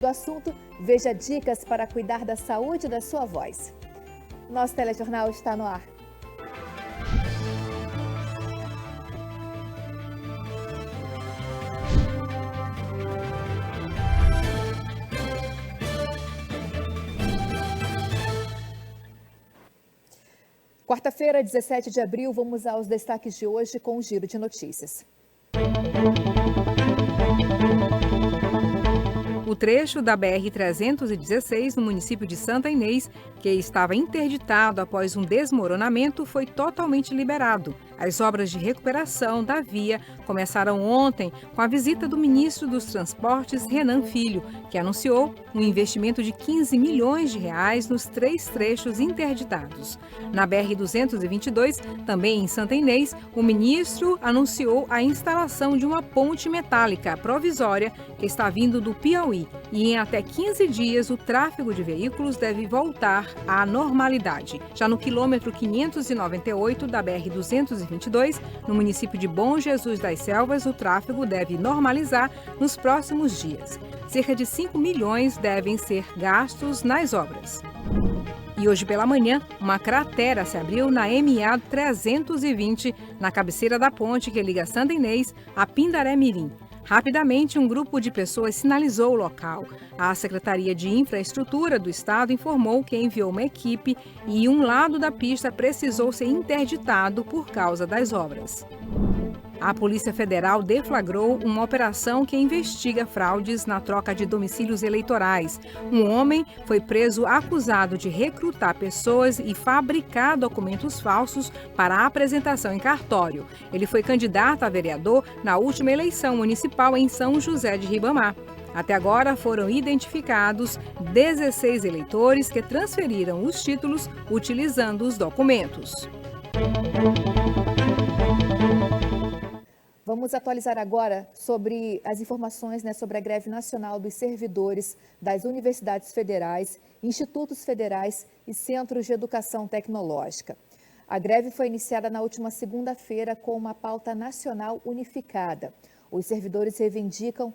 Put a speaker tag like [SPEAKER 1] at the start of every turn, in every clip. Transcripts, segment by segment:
[SPEAKER 1] do assunto, veja dicas para cuidar da saúde da sua voz. Nosso telejornal está no ar. Quarta-feira, 17 de abril, vamos aos destaques de hoje com o Giro de Notícias.
[SPEAKER 2] O trecho da BR-316, no município de Santa Inês, que estava interditado após um desmoronamento, foi totalmente liberado. As obras de recuperação da via começaram ontem com a visita do ministro dos Transportes, Renan Filho, que anunciou um investimento de 15 milhões de reais nos 3 trechos interditados. Na BR-222, também em Santa Inês, o ministro anunciou a instalação de uma ponte metálica provisória que está vindo do Piauí. E em até 15 dias, o tráfego de veículos deve voltar à normalidade. Já no quilômetro 598 da BR-222, no município de Bom Jesus das Selvas, o tráfego deve normalizar nos próximos dias. Cerca de 5 milhões devem ser gastos nas obras. E hoje pela manhã, uma cratera se abriu na MA 320, na cabeceira da ponte que liga Santa Inês a Pindaré Mirim. Rapidamente, um grupo de pessoas sinalizou o local. A Secretaria de Infraestrutura do Estado informou que enviou uma equipe e um lado da pista precisou ser interditado por causa das obras. A Polícia Federal deflagrou uma operação que investiga fraudes na troca de domicílios eleitorais. Um homem foi preso acusado de recrutar pessoas e fabricar documentos falsos para a apresentação em cartório. Ele foi candidato a vereador na última eleição municipal em São José de Ribamar. Até agora foram identificados 16 eleitores que transferiram os títulos utilizando os documentos.
[SPEAKER 1] Vamos atualizar agora sobre as informações sobre a greve nacional dos servidores das universidades federais, institutos federais e centros de educação tecnológica. A greve foi iniciada na última segunda-feira com uma pauta nacional unificada. Os servidores reivindicam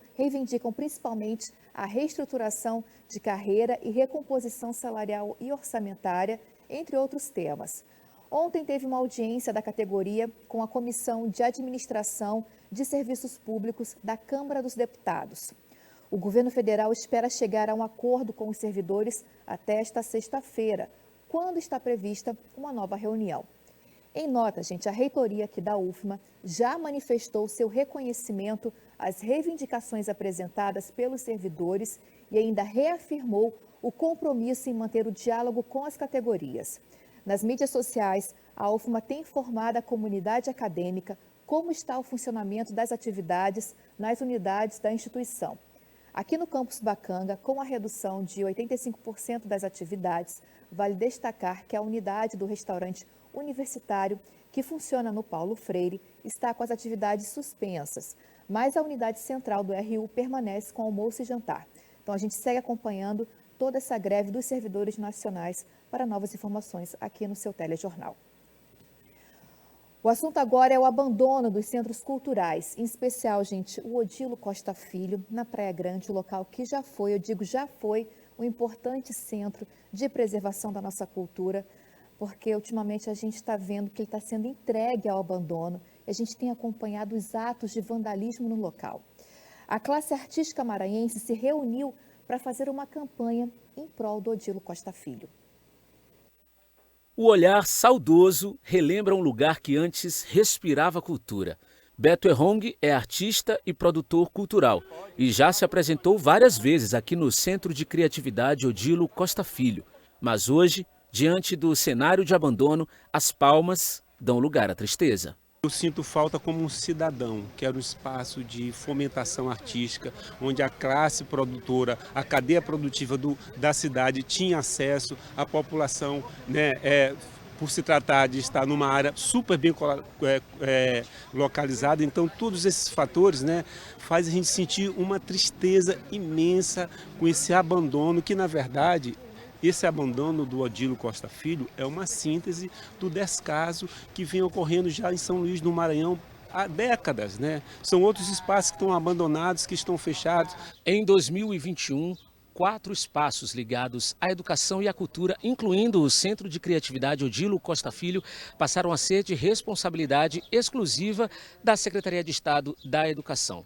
[SPEAKER 1] principalmente a reestruturação de carreira e recomposição salarial e orçamentária, entre outros temas. Ontem teve uma audiência da categoria com a Comissão de Administração de Serviços Públicos da Câmara dos Deputados. O governo federal espera chegar a um acordo com os servidores até esta sexta-feira, quando está prevista uma nova reunião. Em nota, a reitoria aqui da UFMA já manifestou seu reconhecimento às reivindicações apresentadas pelos servidores e ainda reafirmou o compromisso em manter o diálogo com as categorias. Nas mídias sociais, a UFMA tem informado a comunidade acadêmica como está o funcionamento das atividades nas unidades da instituição. Aqui no campus Bacanga, com a redução de 85% das atividades, vale destacar que a unidade do restaurante universitário, que funciona no Paulo Freire, está com as atividades suspensas, mas a unidade central do RU permanece com almoço e jantar. Então, a gente segue acompanhando toda essa greve dos servidores nacionais para novas informações aqui no seu telejornal. O assunto agora é o abandono dos centros culturais, em especial, o Odilo Costa Filho, na Praia Grande, o local que já foi um importante centro de preservação da nossa cultura, porque ultimamente a gente está vendo que ele está sendo entregue ao abandono e a gente tem acompanhado os atos de vandalismo no local. A classe artística maranhense se reuniu para fazer uma campanha em prol do Odilo Costa Filho.
[SPEAKER 3] O olhar saudoso relembra um lugar que antes respirava cultura. Beto Errong é artista e produtor cultural e já se apresentou várias vezes aqui no Centro de Criatividade Odilo Costa Filho. Mas hoje, diante do cenário de abandono, as palmas dão lugar à tristeza.
[SPEAKER 4] Eu sinto falta como um cidadão, que era um espaço de fomentação artística, onde a classe produtora, a cadeia produtiva da cidade tinha acesso, a população, por se tratar de estar numa área super bem localizada. Então, todos esses fatores fazem a gente sentir uma tristeza imensa com esse abandono, que na verdade... Esse abandono do Odilo Costa Filho é uma síntese do descaso que vem ocorrendo já em São Luís do Maranhão há décadas, São outros espaços que estão abandonados, que estão fechados.
[SPEAKER 3] Em 2021, 4 espaços ligados à educação e à cultura, incluindo o Centro de Criatividade Odilo Costa Filho, passaram a ser de responsabilidade exclusiva da Secretaria de Estado da Educação.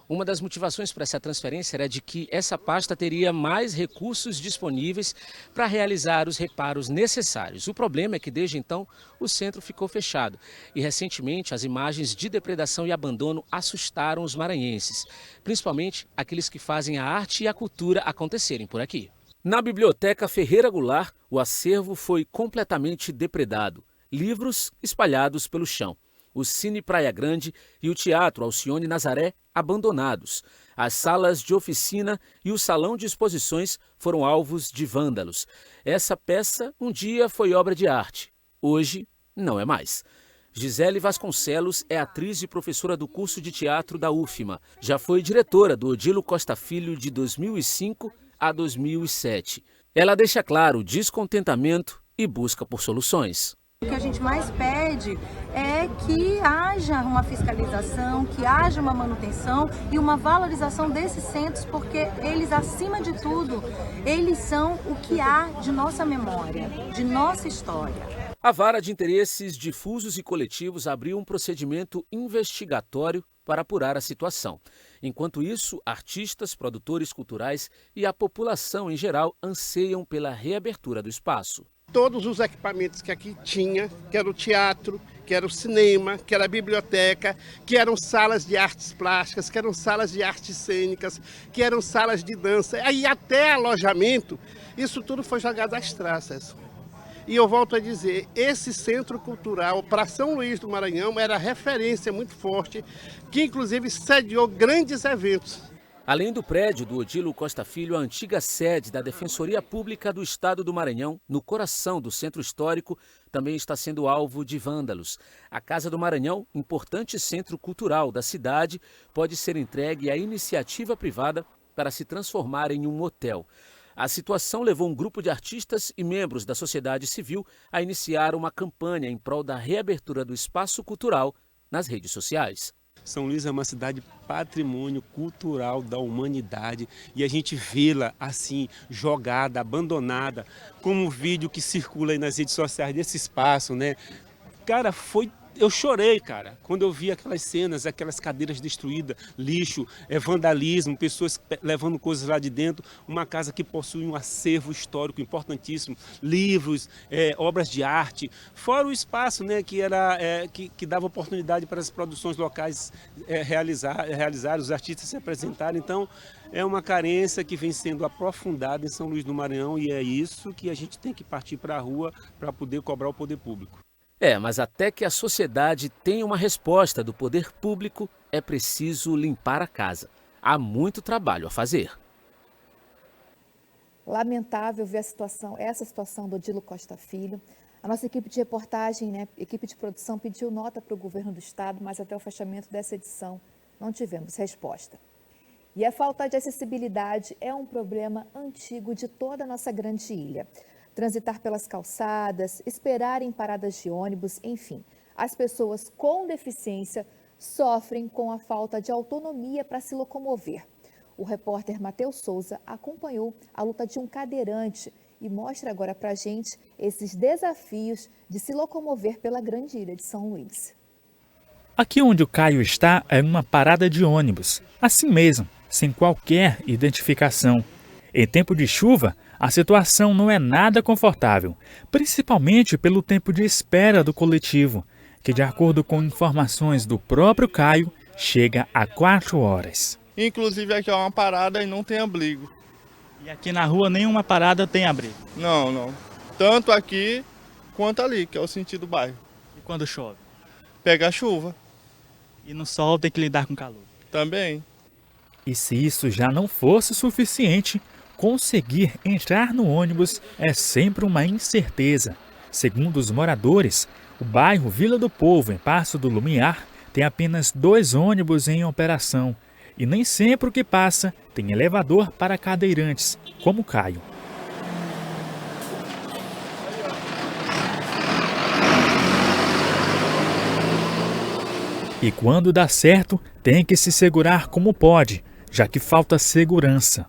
[SPEAKER 3] Uma das motivações para essa transferência era de que essa pasta teria mais recursos disponíveis para realizar os reparos necessários. O problema é que desde então o centro ficou fechado e recentemente as imagens de depredação e abandono assustaram os maranhenses, principalmente aqueles que fazem a arte e a cultura acontecerem por aqui. Na Biblioteca Ferreira Goulart, o acervo foi completamente depredado, livros espalhados pelo chão. O Cine Praia Grande e o Teatro Alcione Nazaré abandonados. As salas de oficina e o salão de exposições foram alvos de vândalos. Essa peça um dia foi obra de arte, hoje não é mais. Gisele Vasconcelos é atriz e professora do curso de teatro da UFMA. Já foi diretora do Odilo Costa Filho de 2005 a 2007. Ela deixa claro o descontentamento e busca por soluções.
[SPEAKER 5] O que a gente mais pede é que haja uma fiscalização, que haja uma manutenção e uma valorização desses centros, porque eles, acima de tudo, eles são o que há de nossa memória, de nossa história.
[SPEAKER 3] A Vara de Interesses Difusos e Coletivos abriu um procedimento investigatório para apurar a situação. Enquanto isso, artistas, produtores culturais e a população em geral anseiam pela reabertura do espaço.
[SPEAKER 6] Todos os equipamentos que aqui tinha, que era o teatro, que era o cinema, que era a biblioteca, que eram salas de artes plásticas, que eram salas de artes cênicas, que eram salas de dança, aí até alojamento, isso tudo foi jogado às traças. E eu volto a dizer, esse centro cultural para São Luís do Maranhão era referência muito forte, que inclusive sediou grandes eventos.
[SPEAKER 3] Além do prédio do Odilo Costa Filho, a antiga sede da Defensoria Pública do Estado do Maranhão, no coração do centro histórico, também está sendo alvo de vândalos. A Casa do Maranhão, importante centro cultural da cidade, pode ser entregue à iniciativa privada para se transformar em um hotel. A situação levou um grupo de artistas e membros da sociedade civil a iniciar uma campanha em prol da reabertura do espaço cultural nas redes sociais.
[SPEAKER 4] São Luís é uma cidade patrimônio cultural da humanidade e a gente vê-la assim, jogada, abandonada, como o vídeo que circula aí nas redes sociais desse espaço, né? Cara, eu chorei, cara, quando eu vi aquelas cenas, aquelas cadeiras destruídas, lixo, vandalismo, pessoas levando coisas lá de dentro, uma casa que possui um acervo histórico importantíssimo, livros, obras de arte, fora o espaço, né, que dava oportunidade para as produções locais realizar, os artistas se apresentarem. Então, é uma carência que vem sendo aprofundada em São Luís do Maranhão e é isso que a gente tem que partir para a rua para poder cobrar o poder público.
[SPEAKER 3] Mas até que a sociedade tenha uma resposta do poder público, é preciso limpar a casa. Há muito trabalho a fazer.
[SPEAKER 1] Lamentável ver essa situação do Odilo Costa Filho. A nossa equipe de reportagem, equipe de produção, pediu nota para o governo do estado, mas até o fechamento dessa edição não tivemos resposta. E a falta de acessibilidade é um problema antigo de toda a nossa grande ilha. Transitar pelas calçadas, esperar em paradas de ônibus, enfim. As pessoas com deficiência sofrem com a falta de autonomia para se locomover. O repórter Matheus Souza acompanhou a luta de um cadeirante e mostra agora para a gente esses desafios de se locomover pela grande ilha de São Luís.
[SPEAKER 7] Aqui onde o Caio está é uma parada de ônibus, assim mesmo, sem qualquer identificação. Em tempo de chuva, a situação não é nada confortável, principalmente pelo tempo de espera do coletivo, que, de acordo com informações do próprio Caio, chega a 4 horas.
[SPEAKER 8] Inclusive aqui é uma parada e não tem abrigo.
[SPEAKER 7] E aqui na rua nenhuma parada tem abrigo?
[SPEAKER 8] Não. Tanto aqui quanto ali, que é o sentido do bairro.
[SPEAKER 7] E quando chove?
[SPEAKER 8] Pega a chuva.
[SPEAKER 7] E no sol tem que lidar com calor?
[SPEAKER 8] Também.
[SPEAKER 7] E se isso já não fosse suficiente, conseguir entrar no ônibus é sempre uma incerteza. Segundo os moradores, o bairro Vila do Povo, em Paço do Lumiar, tem apenas 2 ônibus em operação. E nem sempre o que passa tem elevador para cadeirantes, como Caio. E quando dá certo, tem que se segurar como pode, já que falta segurança.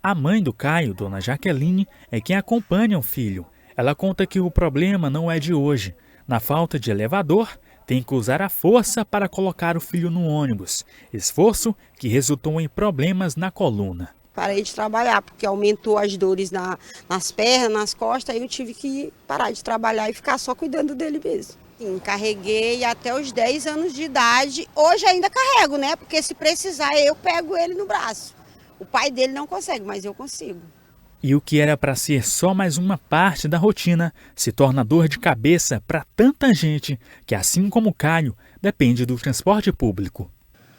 [SPEAKER 7] A mãe do Caio, dona Jaqueline, é quem acompanha o filho. Ela conta que o problema não é de hoje. Na falta de elevador, tem que usar a força para colocar o filho no ônibus. Esforço que resultou em problemas na coluna.
[SPEAKER 9] Parei de trabalhar, porque aumentou as dores nas pernas, nas costas, aí eu tive que parar de trabalhar e ficar só cuidando dele mesmo. Sim, carreguei até os 10 anos de idade. Hoje ainda carrego, né? Porque se precisar eu pego ele no braço. O pai dele não consegue, mas eu consigo.
[SPEAKER 7] E o que era para ser só mais uma parte da rotina se torna dor de cabeça para tanta gente que, assim como o Caio, depende do transporte público.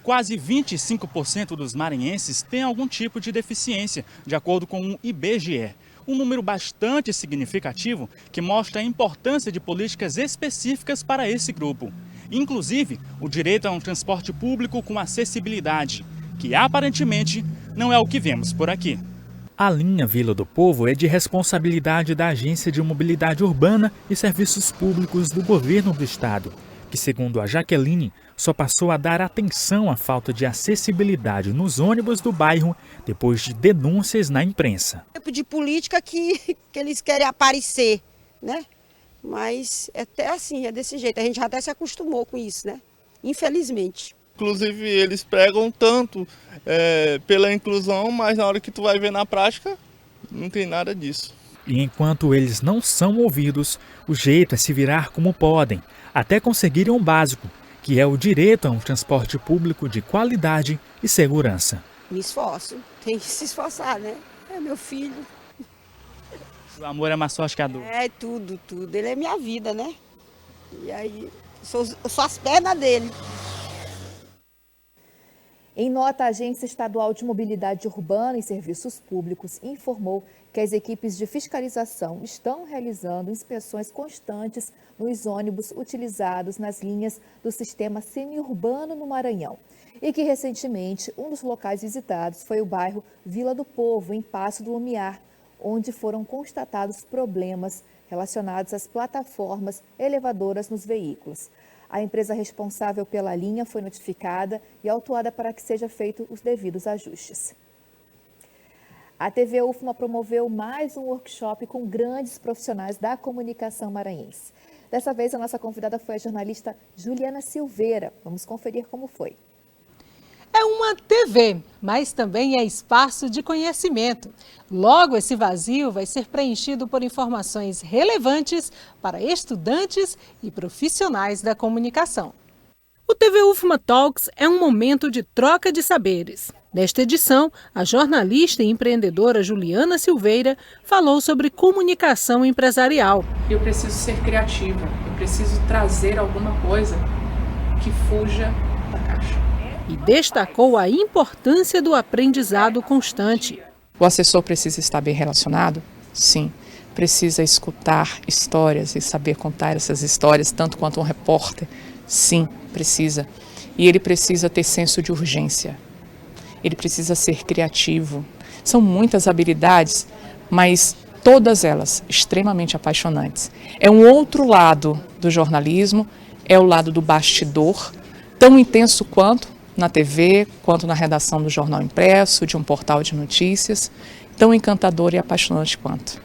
[SPEAKER 7] Quase 25% dos maranhenses têm algum tipo de deficiência, de acordo com o IBGE. Um número bastante significativo que mostra a importância de políticas específicas para esse grupo. Inclusive, o direito a um transporte público com acessibilidade, que aparentemente não é o que vemos por aqui. A linha Vila do Povo é de responsabilidade da Agência de Mobilidade Urbana e Serviços Públicos do Governo do Estado, que, segundo a Jaqueline, só passou a dar atenção à falta de acessibilidade nos ônibus do bairro depois de denúncias na imprensa.
[SPEAKER 9] Tipo de política que eles querem aparecer, né? Mas é até assim, é desse jeito. A gente até se acostumou com isso, né? Infelizmente.
[SPEAKER 8] Inclusive, eles pregam tanto pela inclusão, mas na hora que tu vai ver na prática, não tem nada disso.
[SPEAKER 7] E enquanto eles não são ouvidos, o jeito é se virar como podem, até conseguirem um básico, que é o direito a um transporte público de qualidade e segurança.
[SPEAKER 9] Me esforço, tem que se esforçar, né? É meu filho.
[SPEAKER 7] O amor é mais forte que a dor.
[SPEAKER 9] É tudo. Ele é minha vida, né? E aí, eu sou as pernas dele.
[SPEAKER 1] Em nota, a Agência Estadual de Mobilidade Urbana e Serviços Públicos informou que as equipes de fiscalização estão realizando inspeções constantes nos ônibus utilizados nas linhas do sistema semiurbano no Maranhão e que, recentemente, um dos locais visitados foi o bairro Vila do Povo, em Passo do Lumiar, onde foram constatados problemas relacionados às plataformas elevadoras nos veículos. A empresa responsável pela linha foi notificada e autuada para que sejam feitos os devidos ajustes. A TV UFMA promoveu mais um workshop com grandes profissionais da comunicação maranhense. Dessa vez, a nossa convidada foi a jornalista Juliana Silveira. Vamos conferir como foi.
[SPEAKER 10] É uma TV, mas também é espaço de conhecimento. Logo, esse vazio vai ser preenchido por informações relevantes para estudantes e profissionais da comunicação. O TV UFMA Talks é um momento de troca de saberes. Nesta edição, a jornalista e empreendedora Juliana Silveira falou sobre comunicação empresarial.
[SPEAKER 11] Eu preciso ser criativa, eu preciso trazer alguma coisa que fuja da caixa.
[SPEAKER 10] E destacou a importância do aprendizado constante.
[SPEAKER 12] O assessor precisa estar bem relacionado? Sim. Precisa escutar histórias e saber contar essas histórias, tanto quanto um repórter? Sim, precisa. E ele precisa ter senso de urgência. Ele precisa ser criativo. São muitas habilidades, mas todas elas extremamente apaixonantes. É um outro lado do jornalismo, é o lado do bastidor, tão intenso quanto na TV, quanto na redação do jornal impresso, de um portal de notícias, tão encantador e apaixonante quanto.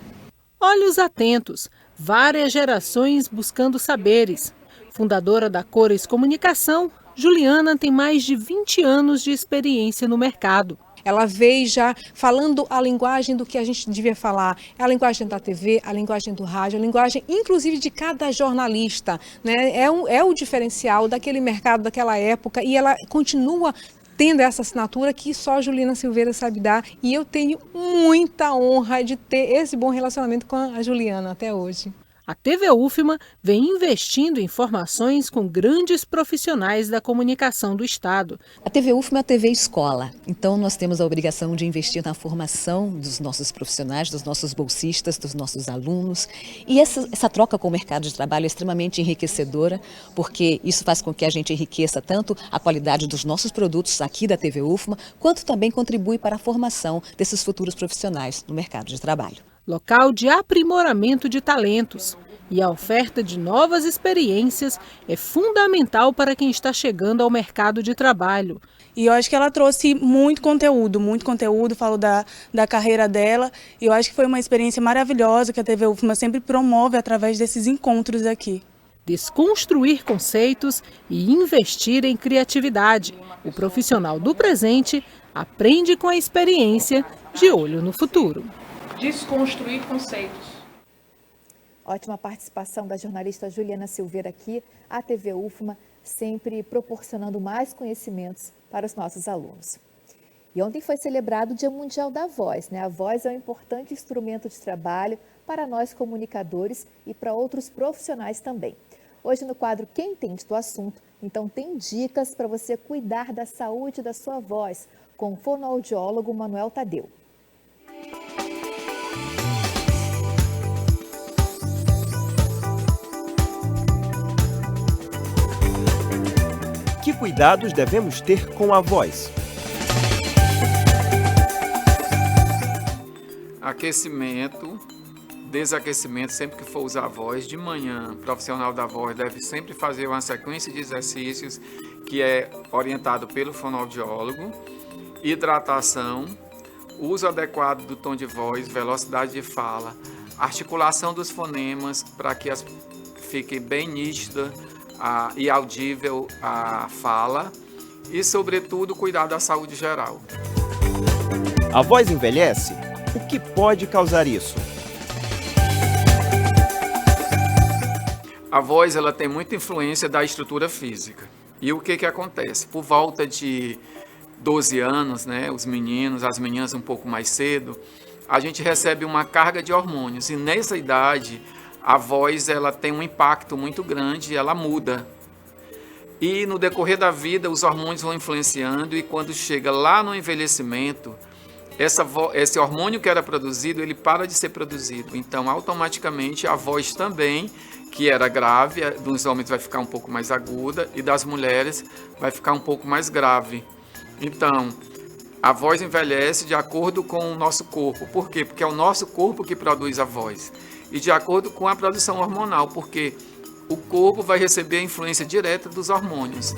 [SPEAKER 10] Olhos atentos, várias gerações buscando saberes. Fundadora da Cores Comunicação, Juliana tem mais de 20 anos de experiência no mercado.
[SPEAKER 13] Ela veio já falando a linguagem do que a gente devia falar, a linguagem da TV, a linguagem do rádio, a linguagem inclusive de cada jornalista, né? É o diferencial daquele mercado, daquela época, e ela continua tendo essa assinatura que só a Juliana Silveira sabe dar, e eu tenho muita honra de ter esse bom relacionamento com a Juliana até hoje.
[SPEAKER 10] A TV UFMA vem investindo em formações com grandes profissionais da comunicação do Estado.
[SPEAKER 14] A TV UFMA é a TV escola, então nós temos a obrigação de investir na formação dos nossos profissionais, dos nossos bolsistas, dos nossos alunos. E essa troca com o mercado de trabalho é extremamente enriquecedora, porque isso faz com que a gente enriqueça tanto a qualidade dos nossos produtos aqui da TV UFMA, quanto também contribui para a formação desses futuros profissionais no mercado de trabalho.
[SPEAKER 10] Local de aprimoramento de talentos. E a oferta de novas experiências é fundamental para quem está chegando ao mercado de trabalho.
[SPEAKER 15] E eu acho que ela trouxe muito conteúdo, falou da carreira dela. E eu acho que foi uma experiência maravilhosa que a TV UFMA sempre promove através desses encontros aqui.
[SPEAKER 10] Desconstruir conceitos e investir em criatividade. O profissional do presente aprende com a experiência, de olho no futuro.
[SPEAKER 11] Desconstruir conceitos.
[SPEAKER 1] Ótima participação da jornalista Juliana Silveira aqui, a TV UFMA, sempre proporcionando mais conhecimentos para os nossos alunos. E ontem foi celebrado o Dia Mundial da Voz, né? A voz é um importante instrumento de trabalho para nós comunicadores e para outros profissionais também. Hoje no quadro Quem Entende do Assunto, então tem dicas para você cuidar da saúde da sua voz, com o fonoaudiólogo Manuel Tadeu.
[SPEAKER 16] Que cuidados devemos ter com a voz?
[SPEAKER 17] Aquecimento, desaquecimento, sempre que for usar a voz. De manhã, o profissional da voz deve sempre fazer uma sequência de exercícios que é orientado pelo fonoaudiólogo. Hidratação, uso adequado do tom de voz, velocidade de fala, articulação dos fonemas para que fique bem nítida e audível a fala e, sobretudo, cuidar da saúde geral.
[SPEAKER 16] A voz envelhece? O que pode causar isso?
[SPEAKER 17] A voz ela tem muita influência da estrutura física. E o que acontece? Por volta de 12 anos, né, os meninos, as meninas um pouco mais cedo, a gente recebe uma carga de hormônios. E nessa idade, a voz ela tem um impacto muito grande, ela muda. E no decorrer da vida, os hormônios vão influenciando e quando chega lá no envelhecimento, esse hormônio que era produzido, ele para de ser produzido. Então, automaticamente, a voz também, que era grave, dos homens vai ficar um pouco mais aguda e das mulheres vai ficar um pouco mais grave. Então, a voz envelhece de acordo com o nosso corpo. Por quê? Porque é o nosso corpo que produz a voz. E de acordo com a produção hormonal, porque o corpo vai receber a influência direta dos hormônios.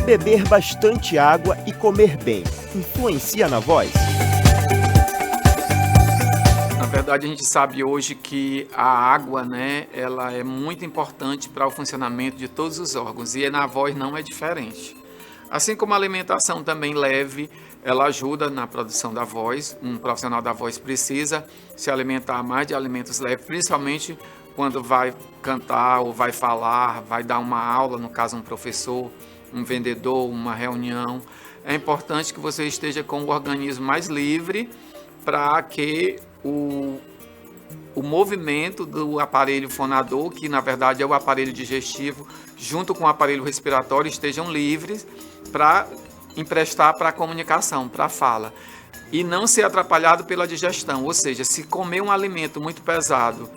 [SPEAKER 16] Beber bastante água e comer bem influencia na voz?
[SPEAKER 17] Na verdade, a gente sabe hoje que a água, né, ela é muito importante para o funcionamento de todos os órgãos e na voz não é diferente. Assim como a alimentação também leve, ela ajuda na produção da voz. Um profissional da voz precisa se alimentar mais de alimentos leves, principalmente quando vai cantar ou vai falar, vai dar uma aula, no caso um professor, um vendedor, uma reunião. É importante que você esteja com o organismo mais livre para que o movimento do aparelho fonador, que na verdade é o aparelho digestivo, junto com o aparelho respiratório, estejam livres para emprestar para a comunicação, para a fala. E não ser atrapalhado pela digestão, ou seja, se comer um alimento muito pesado,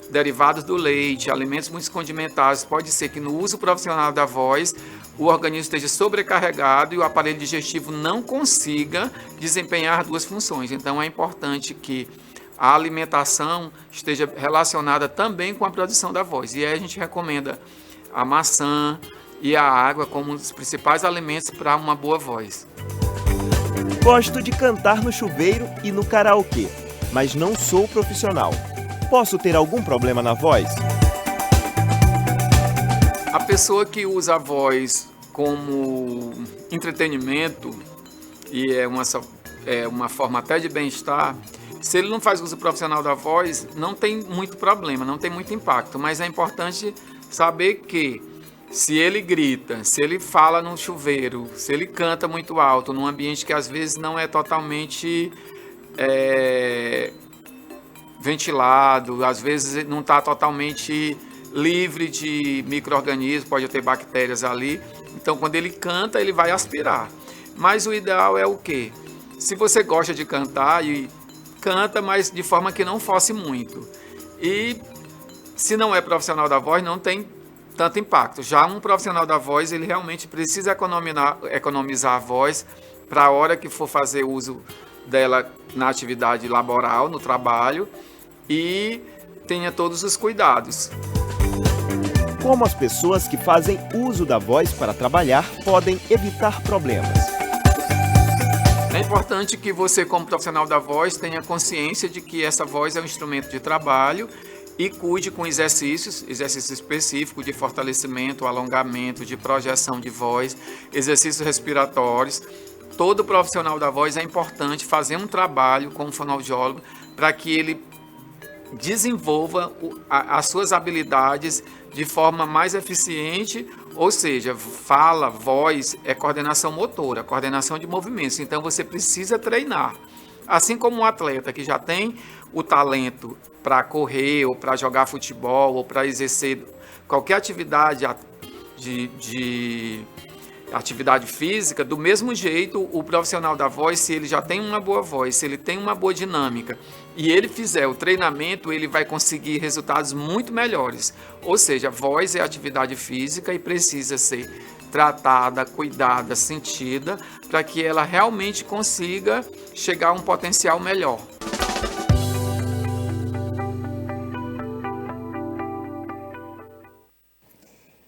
[SPEAKER 17] derivados do leite, alimentos muito condimentados, pode ser que no uso profissional da voz o organismo esteja sobrecarregado e o aparelho digestivo não consiga desempenhar duas funções. Então é importante que a alimentação esteja relacionada também com a produção da voz. E aí a gente recomenda a maçã e a água como os principais alimentos para uma boa voz.
[SPEAKER 16] Gosto de cantar no chuveiro e no karaokê, mas não sou profissional. Posso ter algum problema na voz?
[SPEAKER 17] A pessoa que usa a voz como entretenimento e é uma forma até de bem-estar, se ele não faz uso profissional da voz, não tem muito problema, não tem muito impacto, mas é importante saber que se ele grita, se ele fala no chuveiro, se ele canta muito alto, num ambiente que às vezes não é totalmente ventilado, às vezes não está totalmente livre de micro-organismos, pode ter bactérias ali. Então, quando ele canta, ele vai aspirar. Mas o ideal é o quê? Se você gosta de cantar, e canta, mas de forma que não force muito. E se não é profissional da voz, não tem tanto impacto. Já um profissional da voz, ele realmente precisa economizar a voz para a hora que for fazer uso dela na atividade laboral, no trabalho, e tenha todos os cuidados.
[SPEAKER 16] Como as pessoas que fazem uso da voz para trabalhar podem evitar problemas?
[SPEAKER 17] É importante que você, como profissional da voz, tenha consciência de que essa voz é um instrumento de trabalho e cuide com exercícios específicos de fortalecimento, alongamento, de projeção de voz, exercícios respiratórios. Todo profissional da voz é importante fazer um trabalho com o fonoaudiólogo para que ele desenvolva as suas habilidades de forma mais eficiente, ou seja, fala, voz é coordenação motora, coordenação de movimentos, então você precisa treinar. Assim como um atleta que já tem o talento para correr, ou para jogar futebol, ou para exercer qualquer atividade de atividade física, do mesmo jeito o profissional da voz, se ele já tem uma boa voz, se ele tem uma boa dinâmica e ele fizer o treinamento, ele vai conseguir resultados muito melhores. Ou seja, voz é atividade física e precisa ser tratada, cuidada, sentida, para que ela realmente consiga chegar a um potencial melhor.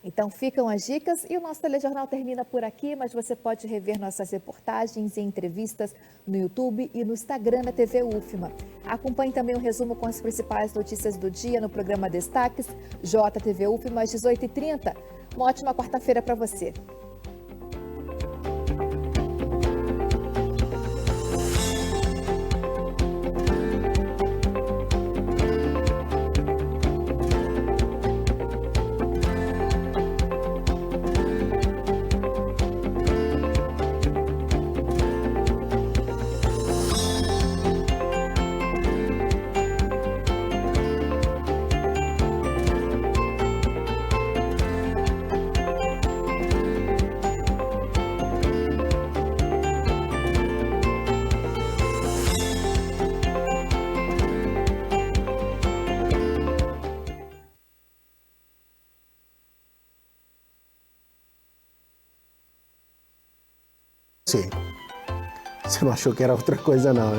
[SPEAKER 1] Então ficam as dicas e o nosso telejornal termina por aqui, mas você pode rever nossas reportagens e entrevistas no YouTube e no Instagram da TV UFMA. Acompanhe também o resumo com as principais notícias do dia no programa Destaques, JTV UFMA às 18h30. Uma ótima quarta-feira para você.
[SPEAKER 18] Você não achou que era outra coisa não, né?